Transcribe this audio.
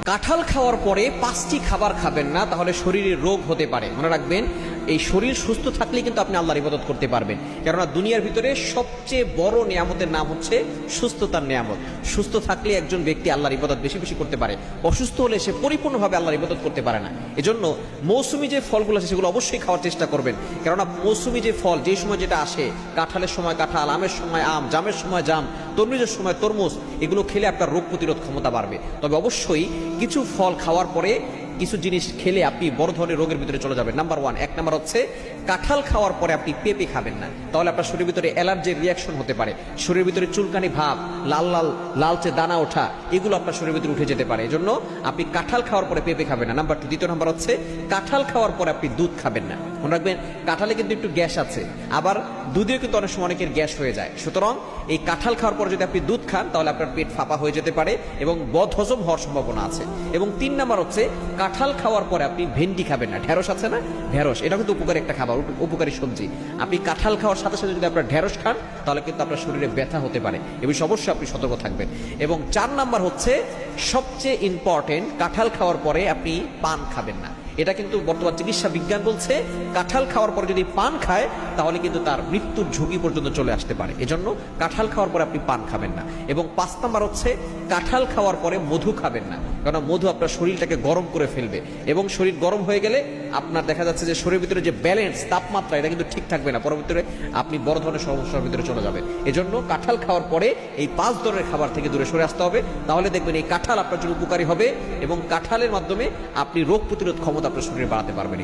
কাঁঠাল খাওয়ার পরে 5টি খাবার খাবেন না, তাহলে শরীরে রোগ হতে পারে। মনে রাখবেন, এই শরীর সুস্থ থাকলেই কিন্তু আপনি আল্লাহর ইবাদত করতে পারবেন। কেননা দুনিয়ার ভিতরে সবচেয়ে বড় নিয়ামতের নাম হচ্ছে সুস্থতার নিয়ামত। সুস্থ থাকলে একজন ব্যক্তি আল্লাহর ইবাদত বেশি বেশি করতে পারে, অসুস্থ হলে সে পরিপূর্ণভাবে আল্লাহর ইবাদত করতে পারে না। এজন্য মৌসুমি যে ফলগুলো আছে সেগুলো অবশ্যই খাওয়ার চেষ্টা করবেন। কেননা মৌসুমি যে ফল, যে সময় যেটা আসে, কাঁঠালের সময় কাঁঠাল, আমের সময় আম, জামের সময় জাম, তরমুজের সময় তরমুজ, এগুলো খেলে আপনার রোগ প্রতিরোধ ক্ষমতা বাড়বে। তবে অবশ্যই কিছু ফল খাওয়ার পরে কিছু জিনিস খেলে আপনি বড় ধরনের রোগের ভিতরে চলে যাবেন। নাম্বার 1, 1 নাম্বার হচ্ছে কাঁঠাল খাওয়ার পরে আপনি পেঁপে খাবেন না, তাহলে আপনার শরীরের ভিতরে অ্যালার্জির রিয়াকশন হতে পারে। শরীরের ভিতরে চুলকানি ভাব, লালচে দানা ওঠা, এগুলো আপনার শরীরের ভিতরে উঠে যেতে পারে। এজন্য আপনি কাঁঠাল খাওয়ার পরে পেঁপে খাবেন না। নাম্বার 2, দ্বিতীয় নাম্বার হচ্ছে কাঁঠাল খাওয়ার পরে আপনি দুধ খাবেন না। মনে রাখবেন, কাঁঠালে কিন্তু একটু গ্যাস আছে, আবার দুধেও কিন্তু অনেক সময় অনেকের গ্যাস হয়ে যায়। সুতরাং এই কাঁঠাল খাওয়ার পরে যদি আপনি দুধ খান, তাহলে আপনার পেট ফাঁপা হয়ে যেতে পারে এবং বদহজম হওয়ার সম্ভাবনা আছে। এবং 3 নাম্বার হচ্ছে কাঁঠাল খাওয়ার পরে আপনি ভেন্ডি খাবেন না। ঢেঁড়স আছে না, ঢেঁড়স, এটা কিন্তু উপকারী একটা খাবার, উপকারী সবজি। আপনি কাঁঠাল খাওয়ার সাথে সাথে যদি আপনার ঢেঁড়স খান, তাহলে কিন্তু আপনার শরীরে ব্যথা হতে পারে। এ বিষয়ে অবশ্যই আপনি সতর্ক থাকবেন। এবং 4 নাম্বার হচ্ছে সবচেয়ে ইম্পর্টেন্ট, কাঁঠাল খাওয়ার পরে আপনি পান খাবেন না। এটা কিন্তু বর্তমান চিকিৎসা বিজ্ঞান বলছে, কাঁঠাল খাওয়ার পরে যদি পান খায়, তাহলে কিন্তু তার মৃত্যুর ঝুঁকি পর্যন্ত চলে আসতে পারে। এজন্য কাঁঠাল খাওয়ার পরে আপনি পান খাবেন না। এবং 5 নাম্বার হচ্ছে কাঁঠাল খাওয়ার পরে মধু খাবেন না, কারণ মধু আপনার শরীরটাকে গরম করে ফেলবে এবং শরীর গরম হয়ে গেলে আপনার দেখা যাচ্ছে যে শরীরের ভিতরে যে ব্যালেন্স, তাপমাত্রা, এটা কিন্তু ঠিক থাকবে না। পরবর্তীতে আপনি বড় ধরনের সমস্যার ভিতরে চলে যাবেন। এজন্য কাঁঠাল খাওয়ার পরে এই 5 ধরনের খাবার থেকে দূরে সরে আসতে হবে। তাহলে দেখবেন এই কাঁঠাল আপনার জন্য উপকারী হবে এবং কাঁঠালের মাধ্যমে আপনি রোগ প্রতিরোধ ক্ষমতা আপনার শরীরে বাড়াতে পারবেন।